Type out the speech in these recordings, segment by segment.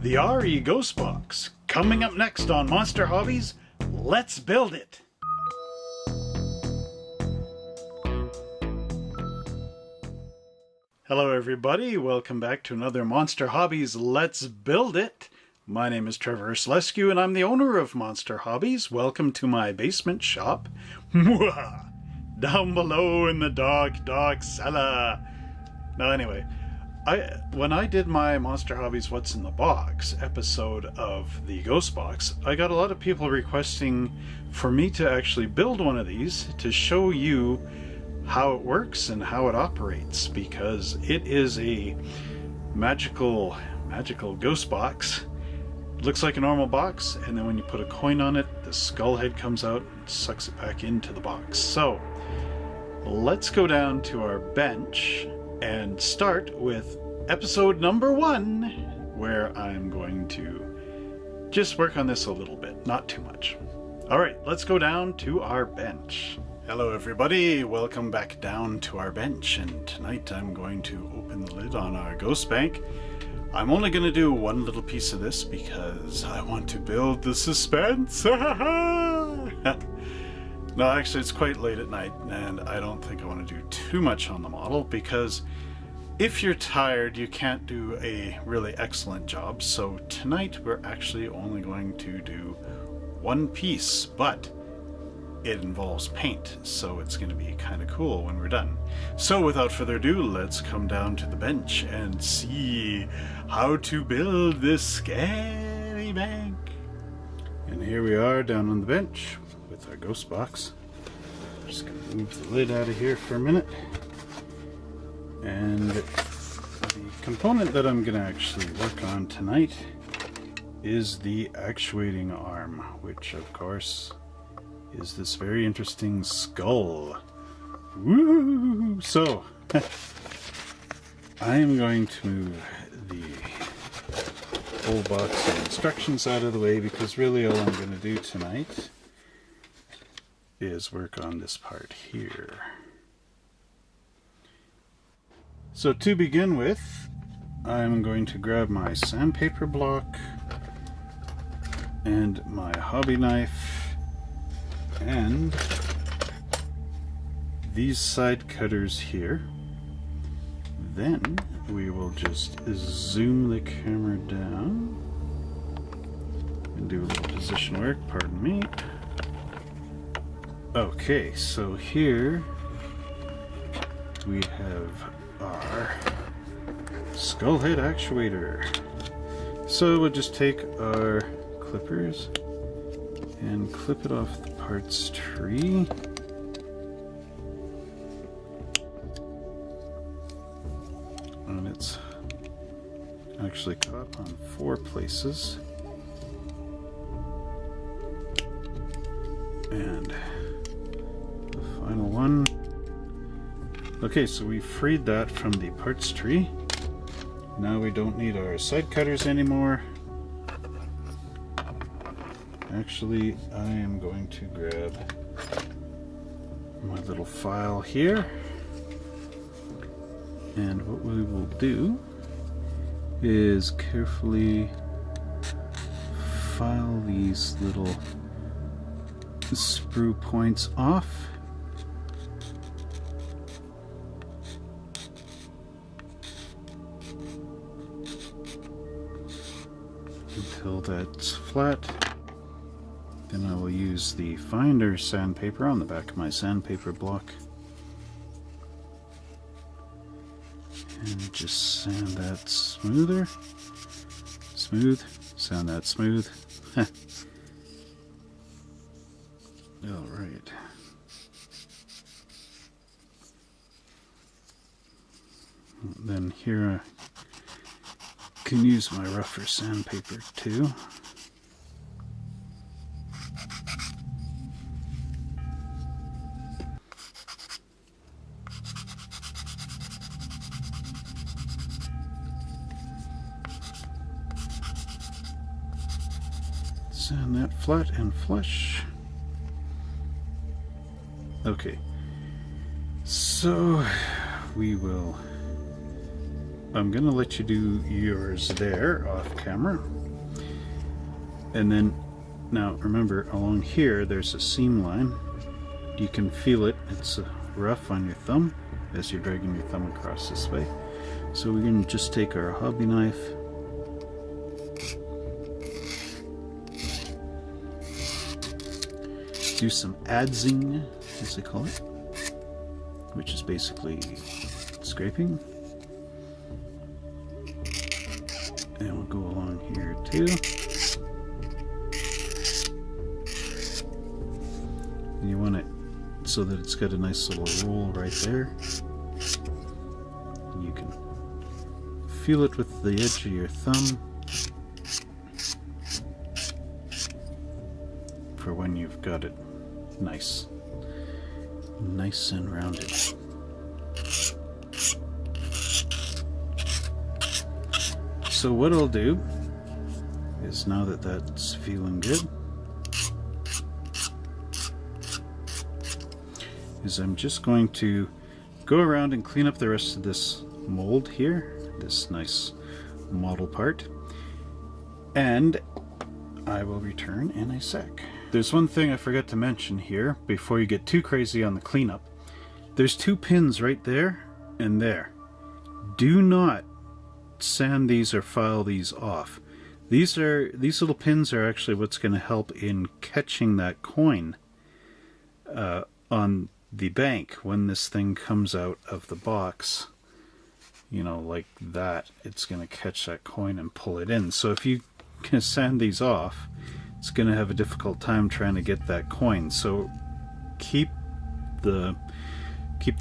The Arii Ghost Box, coming up next on Monster Hobbies. Let's build it! Hello everybody, welcome back to another Monster Hobbies Let's Build It. My name is Trevor Slescu and I'm the owner of Monster Hobbies. Welcome to my basement shop. Down below in the dark cellar. Now anyway, when I did my Monster Hobbies What's in the Box episode of the Ghost Box, I got a lot of people requesting for me to actually build one of these to show you how it works and how it operates, because it is a magical ghost box. It looks like a normal box, and then when you put a coin on it, the skull head comes out and sucks it back into the box. So let's go down to our bench and start with episode number 1, where I'm going to just work on this a little bit, not too much. Alright, let's go down to our bench. Hello everybody, welcome back down to our bench, and tonight I'm going to open the lid on our ghost bank. I'm only going to do one little piece of this because I want to build the suspense. No, actually it's quite late at night and I don't think I want to do too much on the model, because if you're tired you can't do a really excellent job. So tonight we're actually only going to do one piece, but it involves paint, so it's going to be kind of cool when we're done. So without further ado, let's come down to the bench and see how to build this scary bank. And here we are down on the bench with our ghost box. Just going to move the lid out of here for a minute. And the component that I'm going to actually work on tonight is the actuating arm, which of course is this very interesting skull. Woo! So I am going to move the whole box of instructions out of the way, because really all I'm going to do tonight is work on this part here. So to begin with, I'm going to grab my sandpaper block and my hobby knife and these side cutters here. Then we will just zoom the camera down and do a little position work, pardon me. Okay, so here we have our skull head actuator. So we'll just take our clippers and clip it off the parts tree. And it's actually caught on 4 places. And the final one. Okay, so we freed that from the parts tree. Now we don't need our side cutters anymore. Actually, I am going to grab my little file here, and what we will do is carefully file these little sprue points off. Until that's flat. Then I will use the Finder sandpaper on the back of my sandpaper block and just sand that smooth, sand that smooth. Alright. Then here I can use my rougher sandpaper too. Sand that flat and flush. Okay, so we will I'm gonna let you do yours there off camera. And then, now remember, along here there's a seam line. You can feel it, it's rough on your thumb as you're dragging your thumb across this way. So we're gonna just take our hobby knife, do some adzing, as they call it, which is basically scraping. And we'll go along here too. And you want it so that it's got a nice little roll right there. And you can feel it with the edge of your thumb for when you've got it nice and rounded. So what I'll do is, now that that's feeling good, is I'm just going to go around and clean up the rest of this mold here, this nice model part, and I will return in a sec. There's one thing I forgot to mention here before you get too crazy on the cleanup. There's two pins right there and there. Do not sand these or file these off. These little pins are actually what's going to help in catching that coin on the bank when this thing comes out of the box. You know, like that, it's going to catch that coin and pull it in. So if you can sand these off, it's going to have a difficult time trying to get that coin. So keep the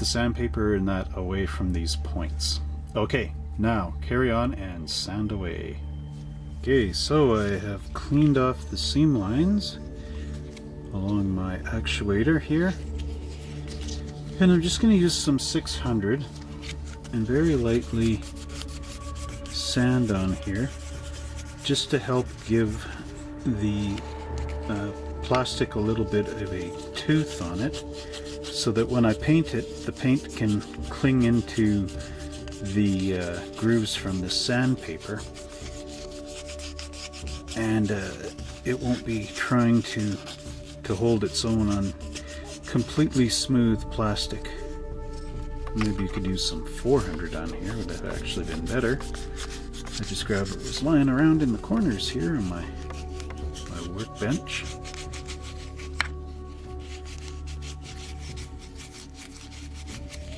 sandpaper and that away from these points. Okay, now carry on and sand away. Okay, so I have cleaned off the seam lines along my actuator here, and I'm just going to use some 600 and very lightly sand on here just to help give the plastic a little bit of a tooth on it, so that when I paint it, the paint can cling into the grooves from the sandpaper, and it won't be trying to hold its own on completely smooth plastic. Maybe you could use some 400 on here, would have actually been better. I just grabbed what was lying around in the corners here on my workbench.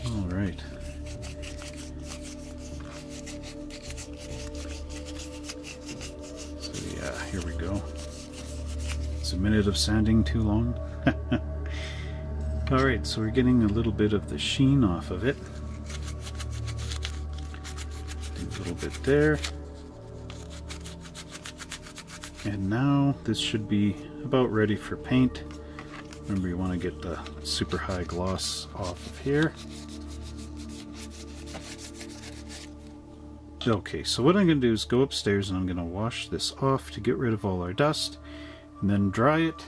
All right. So yeah, here we go. It's a minute of sanding too long. All right, so we're getting a little bit of the sheen off of it. Do a little bit there. And now this should be about ready for paint. Remember, you want to get the super high gloss off of here. Okay, so what I'm going to do is go upstairs and I'm going to wash this off to get rid of all our dust, and then dry it.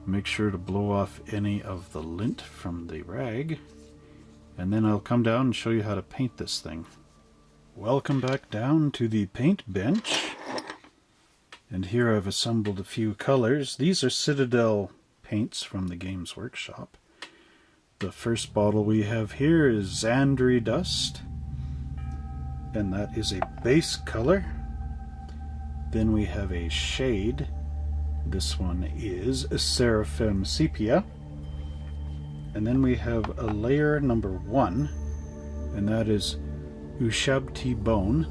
Make sure to blow off any of the lint from the rag, and then I'll come down and show you how to paint this thing. Welcome back down to the paint bench. And here I've assembled a few colors. These are Citadel paints from the Games Workshop. The first bottle we have here is Xandri Dust, and that is a base color. Then we have a shade. This one is Seraphim Sepia. And then we have a layer number 1, and that is Ushabti Bone.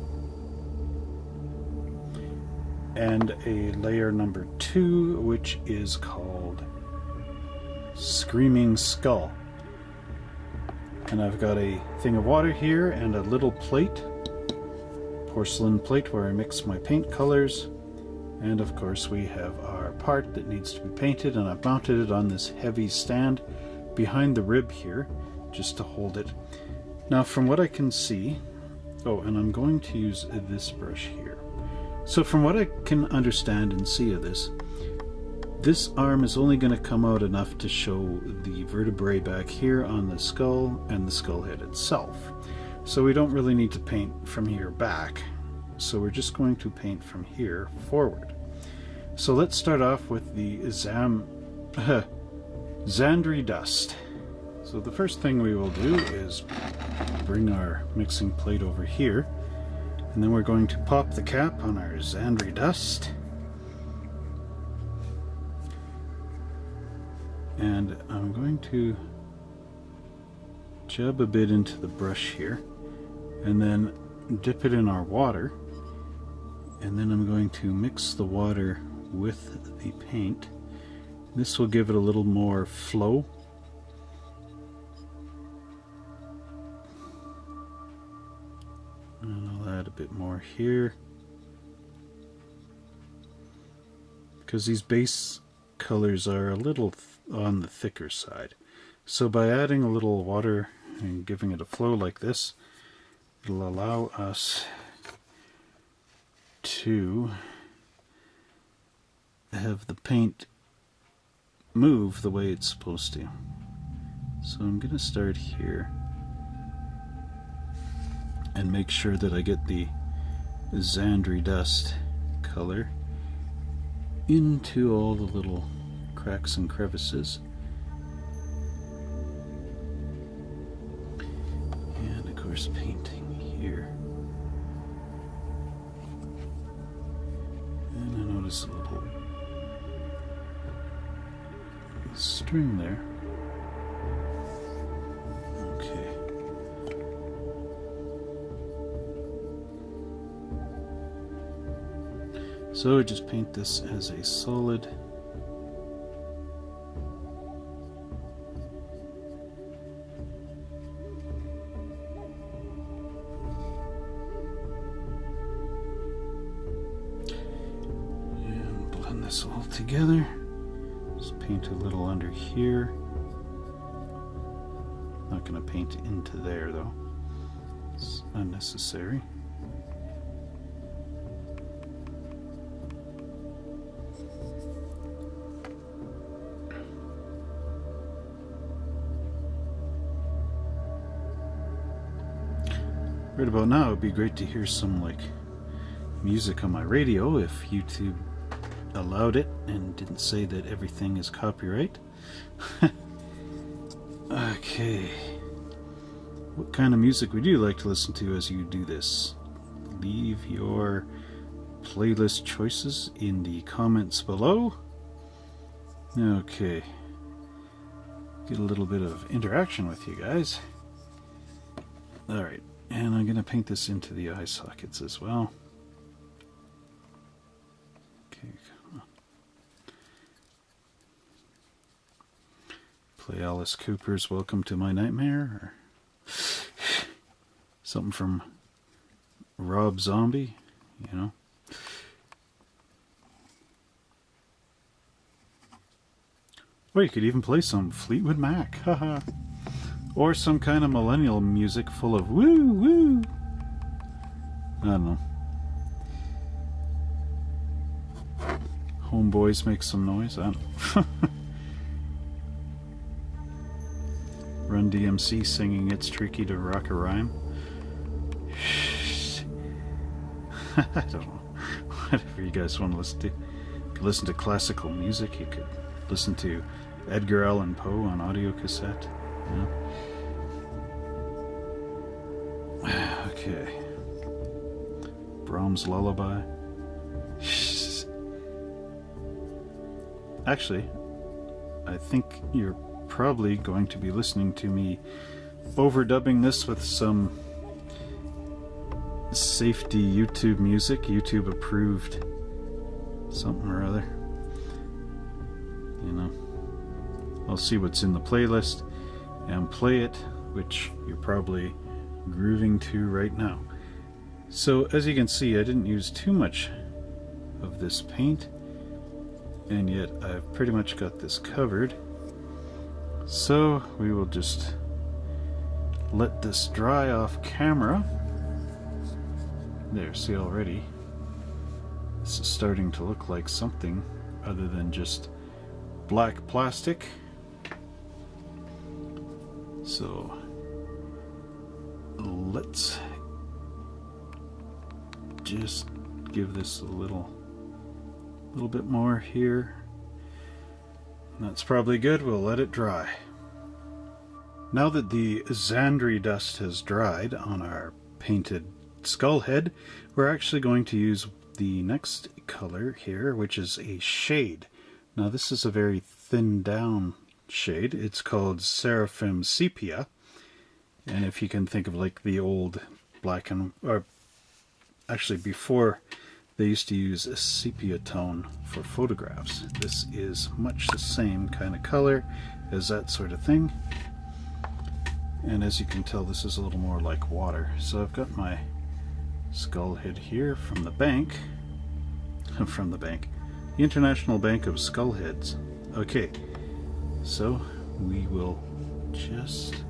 And a layer number 2, which is called Screaming Skull. And I've got a thing of water here and a little plate, porcelain plate, where I mix my paint colors. And of course we have our part that needs to be painted, and I've mounted it on this heavy stand behind the rib here just to hold it. Now from what I can see, oh, and I'm going to use this brush here. So from what I can understand and see of this arm is only going to come out enough to show the vertebrae back here on the skull and the skull head itself. So we don't really need to paint from here back. So we're just going to paint from here forward. So let's start off with the Xandri dust. So the first thing we will do is bring our mixing plate over here, and then we're going to pop the cap on our Xandri dust. And I'm going to jab a bit into the brush here, and then dip it in our water, and then I'm going to mix the water with the paint. This will give it a little more flow. And I'll add a bit more here, because these base colors are a little on the thicker side. So by adding a little water and giving it a flow like this, it'll allow us to have the paint move the way it's supposed to. So I'm going to start here and make sure that I get the Xandri dust color into all the little cracks and crevices. And of course painting here. And I notice a little string there. Okay. So I just paint this as a solid. And blend this all together. Just paint a little under here. Not going to paint into there though. It's unnecessary. Right about now, it'd be great to hear some like music on my radio if YouTube allowed it and didn't say that everything is copyright. Okay. What kind of music would you like to listen to as you do this? Leave your playlist choices in the comments below. Okay. Get a little bit of interaction with you guys. Alright. And I'm going to paint this into the eye sockets as well. Okay, come on. Play Alice Cooper's Welcome to My Nightmare, or something from Rob Zombie, you know. Or you could even play some Fleetwood Mac, haha. Or some kind of millennial music full of woo woo. I don't know. Homeboys make some noise. I don't know. Run DMC singing It's Tricky to Rock a Rhyme. I don't know. Whatever you guys want to listen to. You could listen to classical music. You could listen to Edgar Allan Poe on audio cassette. You know? Okay. Brahms Lullaby. Actually, I think you're probably going to be listening to me overdubbing this with some safety YouTube music, YouTube approved something or other. You know, I'll see what's in the playlist and play it, which you're probably grooving to right now. So as you can see, I didn't use too much of this paint, and yet I've pretty much got this covered. So we will just let this dry off camera. There, see, already this is starting to look like something other than just black plastic. So let's just give this a little bit more here. That's probably good. We'll let it dry. Now that the Xandri dust has dried on our painted skull head, we're actually going to use the next color here, which is a shade. Now this is a very thinned down shade. It's called Seraphim Sepia, and if you can think of like the old black and, or actually before they used to use a sepia tone for photographs, this is much the same kind of color as that sort of thing. And as you can tell, this is a little more like water. So I've got my skull head here from the bank, the International Bank of Skull Heads. Okay, so we will just,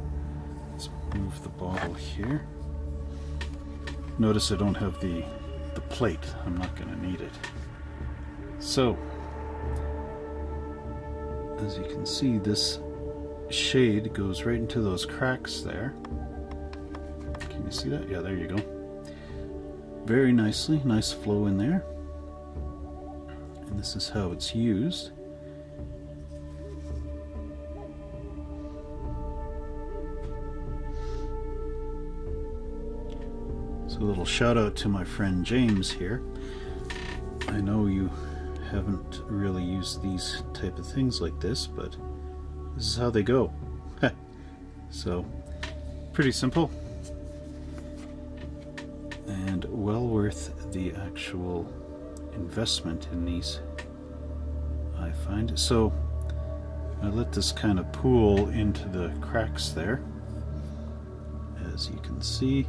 let's move the bottle here. Notice I don't have the plate. I'm not going to need it. So, as you can see, this shade goes right into those cracks there. Can you see that? Yeah, there you go. Very nicely, nice flow in there. And this is how it's used. So a little shout out to my friend James here. I know you haven't really used these type of things like this, but this is how they go. So, pretty simple. And well worth the actual investment in these, I find. So, I let this kind of pool into the cracks there, as you can see.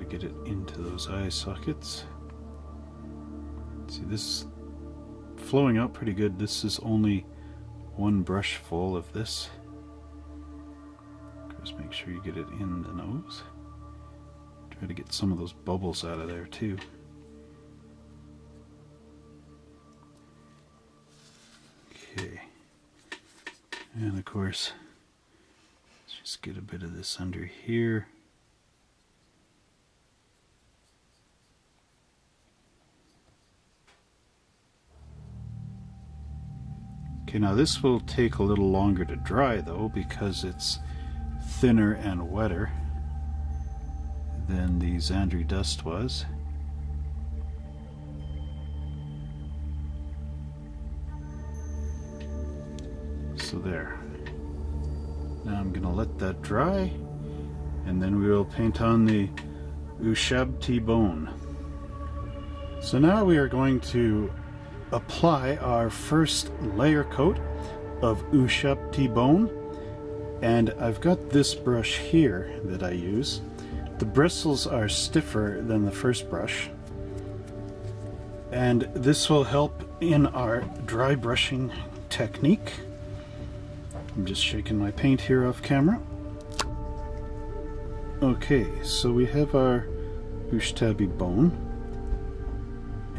Get it into those eye sockets. See, this is flowing out pretty good. This is only one brush full of this. Just make sure you get it in the nose. Try to get some of those bubbles out of there too. Okay, and of course, let's just get a bit of this under here. Okay, now this will take a little longer to dry though, because it's thinner and wetter than the Xandri dust was. So there. Now I'm going to let that dry, and then we will paint on the Ushabti bone. So now we are going to apply our first layer coat of Ushabti bone, and I've got this brush here that I use. The bristles are stiffer than the first brush, and this will help in our dry brushing technique. I'm just shaking my paint here off camera. Okay, so we have our Ushabti bone,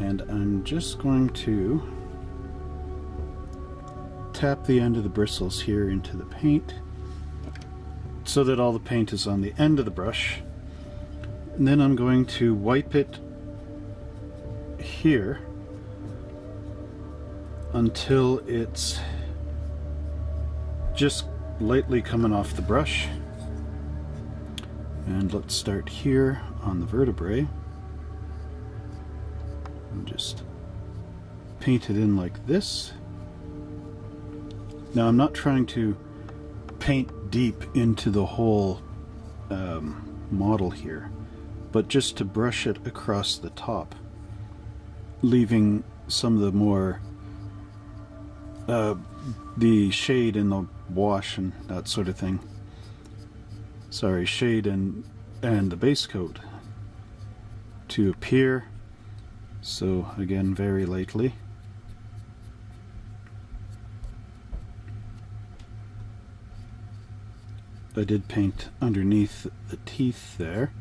and I'm just going to tap the end of the bristles here into the paint so that all the paint is on the end of the brush, and then I'm going to wipe it here until it's just lightly coming off the brush. And let's start here on the vertebrae and just paint it in like this. Now I'm not trying to paint deep into the whole model here, but just to brush it across the top, leaving some of the more the shade in the wash and that sort of thing. Sorry, shade and the base coat to appear. So again, very lightly. I did paint underneath the teeth there,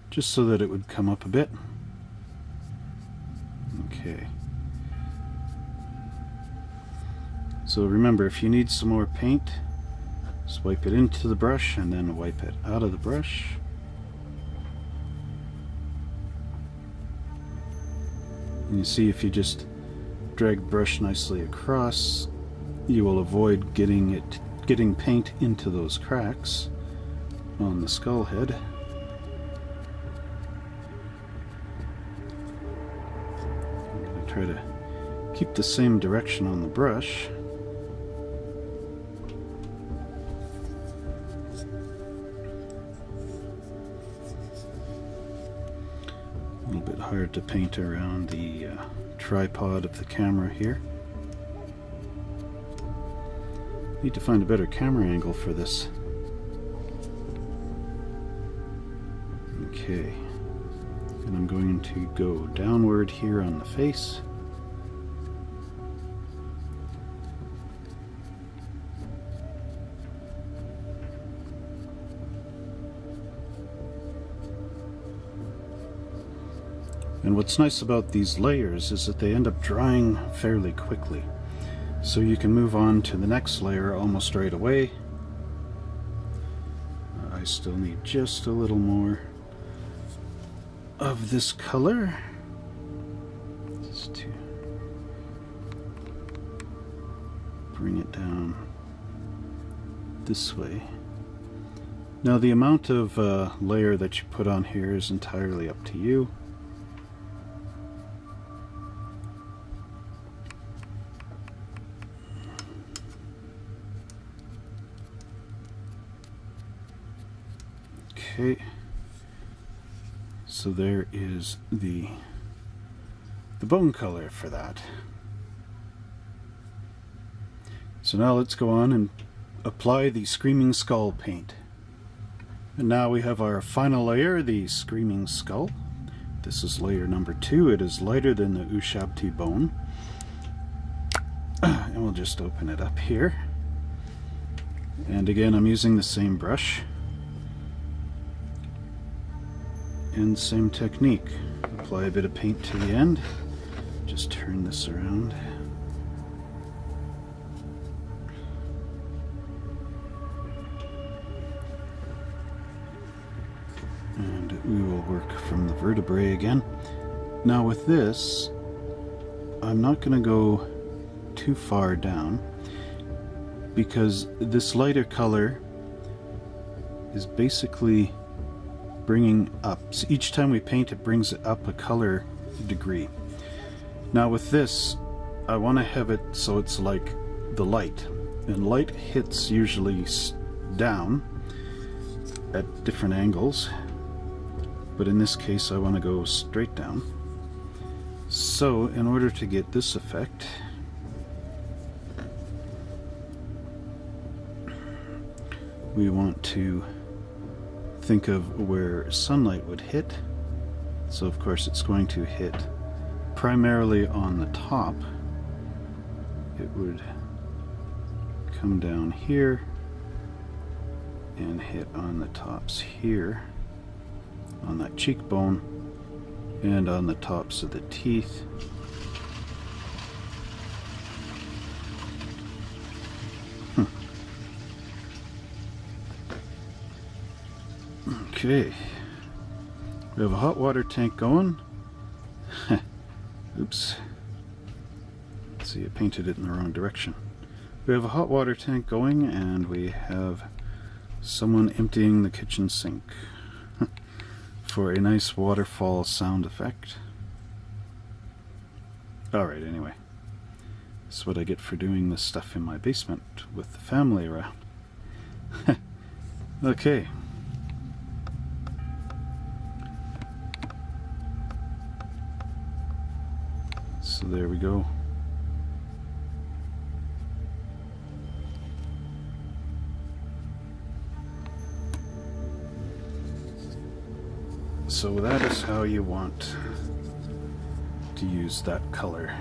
just so that it would come up a bit. Okay. So remember, if you need some more paint, just wipe it into the brush and then wipe it out of the brush. And you see, if you just drag the brush nicely across, you will avoid getting paint into those cracks on the skull head. I'm going to try to keep the same direction on the brush. A little bit hard to paint around the tripod of the camera here. Need to find a better camera angle for this. Okay, and I'm going to go downward here on the face. And what's nice about these layers is that they end up drying fairly quickly. So you can move on to the next layer almost right away. I still need just a little more of this color. Just to bring it down this way. Now the amount of layer that you put on here is entirely up to you. Okay, so there is the bone color for that. So now let's go on and apply the Screaming Skull paint. And now we have our final layer, the Screaming Skull. This is layer number 2. It is lighter than the Ushabti bone. And we'll just open it up here. And again, I'm using the same brush. And same technique. Apply a bit of paint to the end. Just turn this around. And we will work from the vertebrae again. Now with this, I'm not going to go too far down because this lighter color is basically bringing up. So each time we paint, it brings it up a color degree. Now with this, I want to have it so it's like the light, and light hits usually down at different angles, but in this case I want to go straight down. So in order to get this effect, we want to think of where sunlight would hit. So of course it's going to hit primarily on the top. It would come down here and hit on the tops here, on that cheekbone, and on the tops of the teeth. Okay, we have a hot water tank going. Oops. Let's see, I painted it in the wrong direction. We have a hot water tank going, and we have someone emptying the kitchen sink for a nice waterfall sound effect. Alright, anyway. This is what I get for doing this stuff in my basement with the family around. Okay. So there we go. So that is how you want to use that color.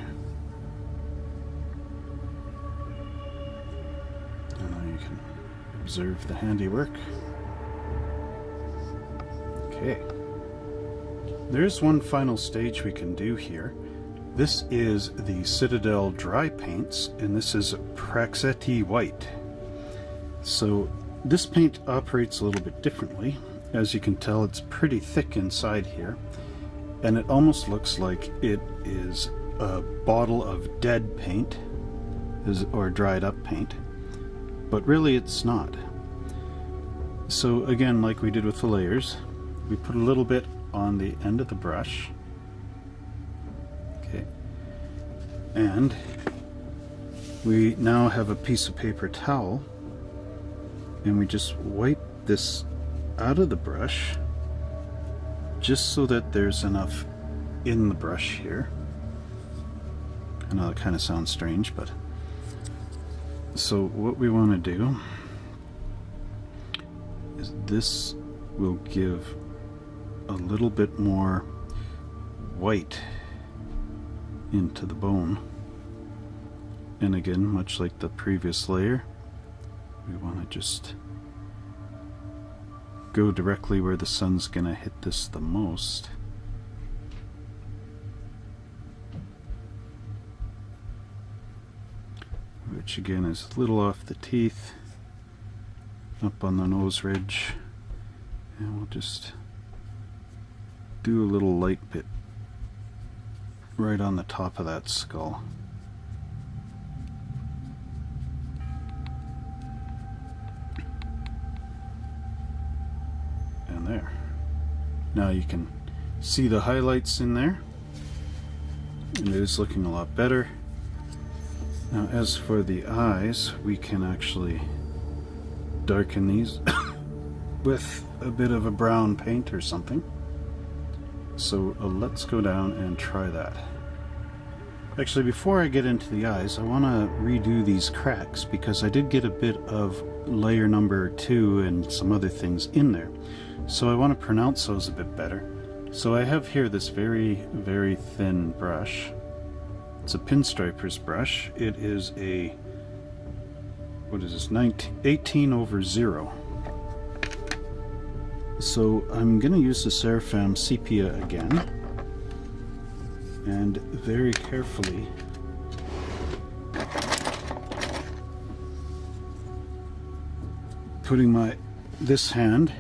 And now you can observe the handiwork. Okay. There's one final stage we can do here. This is the Citadel Dry Paints, and this is Praxeti White. So this paint operates a little bit differently. As you can tell, it's pretty thick inside here, and it almost looks like it is a bottle of dead paint, or dried up paint, but really it's not. So again, like we did with the layers, we put a little bit on the end of the brush. Okay. And we now have a piece of paper towel, and we just wipe this out of the brush just so that there's enough in the brush here. I know that kind of sounds strange, but so what we want to do is this will give a little bit more white into the bone, and again, much like the previous layer, we want to just go directly where the sun's gonna hit this the most. Which again is a little off the teeth, up on the nose ridge, and we'll just do a little light bit right on the top of that skull. And there. Now you can see the highlights in there, and it is looking a lot better. Now as for the eyes, we can actually darken these with a bit of a brown paint or something. So let's go down and try that. Actually, before I get into the eyes, I want to redo these cracks because I did get a bit of layer number 2 and some other things in there. So I want to pronounce those a bit better. So I have here this very, very thin brush. It's a pinstriper's brush. It is a, what is this, 18/0. So I'm going to use the Seraphim Sepia again, and very carefully putting this hand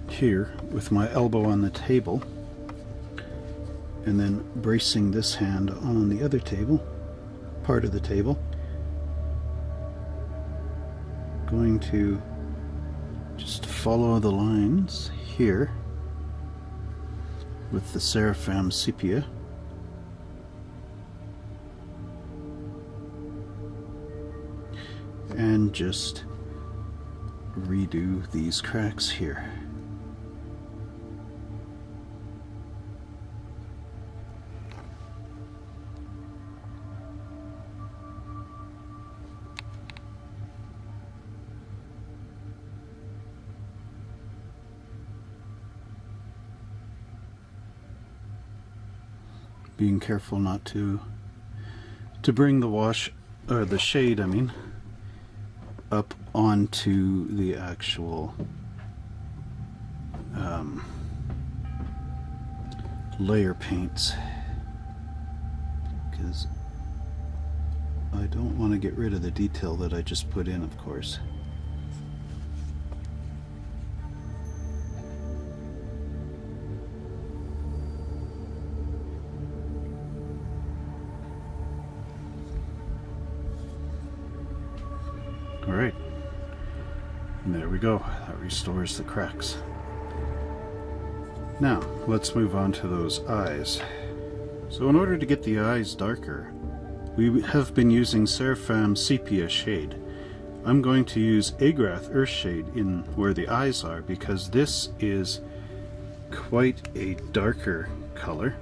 here with my elbow on the table, and then bracing this hand on the other table, part of the table, going to just follow the lines here with the Seraphim Sepia. And just redo these cracks here. Being careful not to bring the wash, or the shade, I mean, up onto the actual layer paints, because I don't want to get rid of the detail that I just put in, of course. Alright, and there we go. That restores the cracks. Now, let's move on to those eyes. So in order to get the eyes darker, we have been using Seraphim Sepia shade. I'm going to use Agrath Earthshade in where the eyes are, because this is quite a darker color.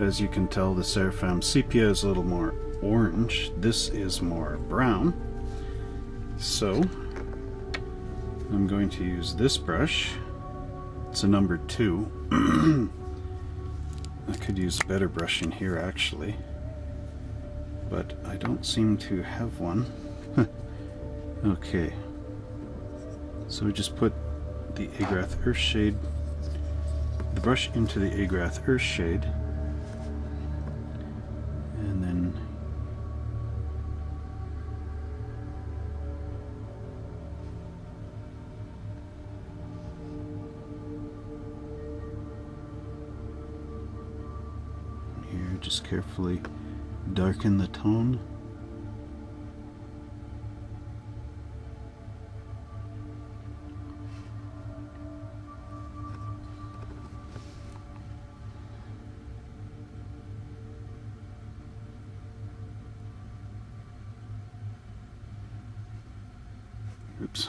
As you can tell, the Seraphim Sepia is a little more orange. This is more brown. So I'm going to use this brush. It's a number 2. I could use better brushing here actually, but I don't seem to have one. Okay, so we just put the Agrath Earthshade, the brush into the Agrath Earthshade, just carefully darken the tone. Oops.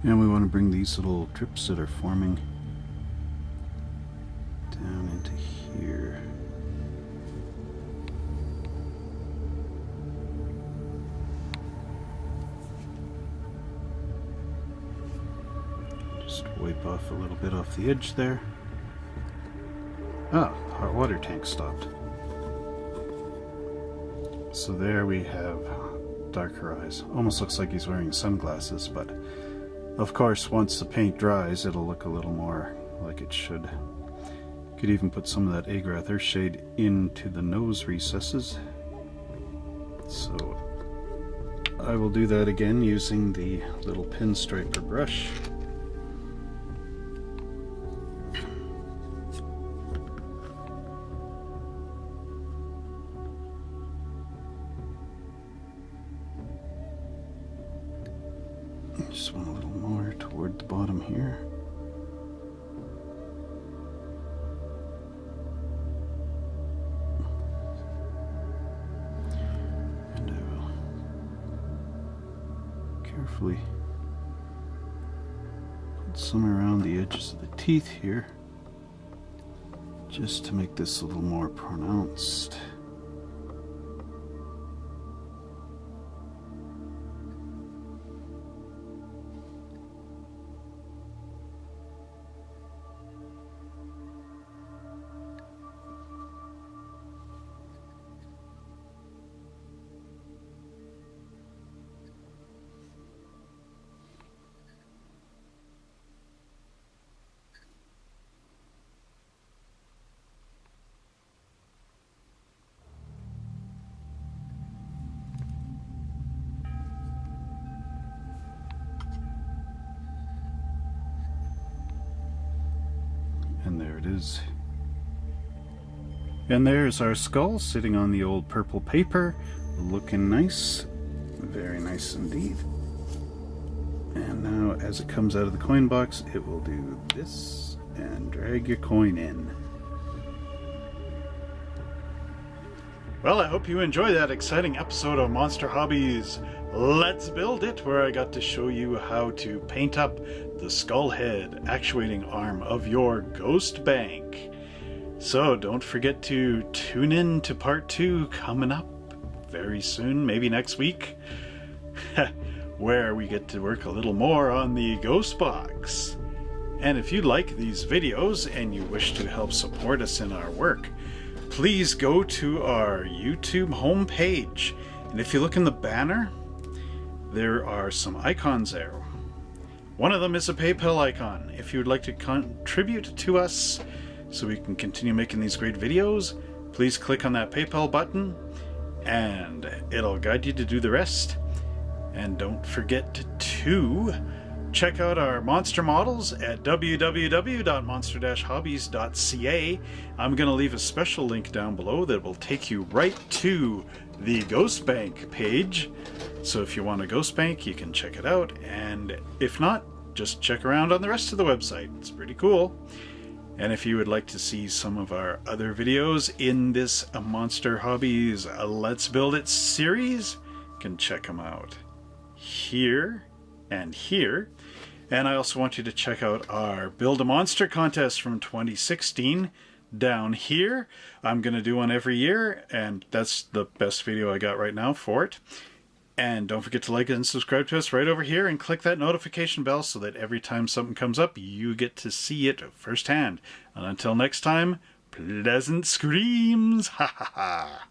And we want to bring these little drips that are forming down into here. Just wipe off a little bit off the edge there. Ah, our water tank stopped. So there we have darker eyes. Almost looks like he's wearing sunglasses, but of course once the paint dries it'll look a little more like it should. Could even put some of that Agrath Earth shade into the nose recesses. So I will do that again using the little pinstriper brush. Just want a little more toward the bottom here. And I will carefully put some around the edges of the teeth here, just to make this a little more pronounced. And there it is. And there's our skull sitting on the old purple paper, looking nice. Very nice indeed. And now as it comes out of the coin box, it will do this and drag your coin in. Well, I hope you enjoyed that exciting episode of Monster Hobbies Let's Build It, where I got to show you how to paint up the skull head actuating arm of your ghost bank. So don't forget to tune in to part 2 coming up very soon, maybe next week, where we get to work a little more on the ghost box. And if you like these videos and you wish to help support us in our work, please go to our YouTube homepage. And if you look in the banner, there are some icons there. One of them is a PayPal icon. If you would like to contribute to us so we can continue making these great videos, please click on that PayPal button and it'll guide you to do the rest. And don't forget to check out our monster models at www.monster-hobbies.ca. I'm going to leave a special link down below that will take you right to the Ghost Bank page. So if you want a Ghost Bank, you can check it out. And if not, just check around on the rest of the website. It's pretty cool. And if you would like to see some of our other videos in this Monster Hobbies Let's Build It series, you can check them out here and here. And I also want you to check out our Build a Monster contest from 2016 down here. I'm going to do one every year, and that's the best video I got right now for it. And don't forget to like and subscribe to us right over here and click that notification bell so that every time something comes up, you get to see it firsthand. And until next time, pleasant screams! Ha ha ha!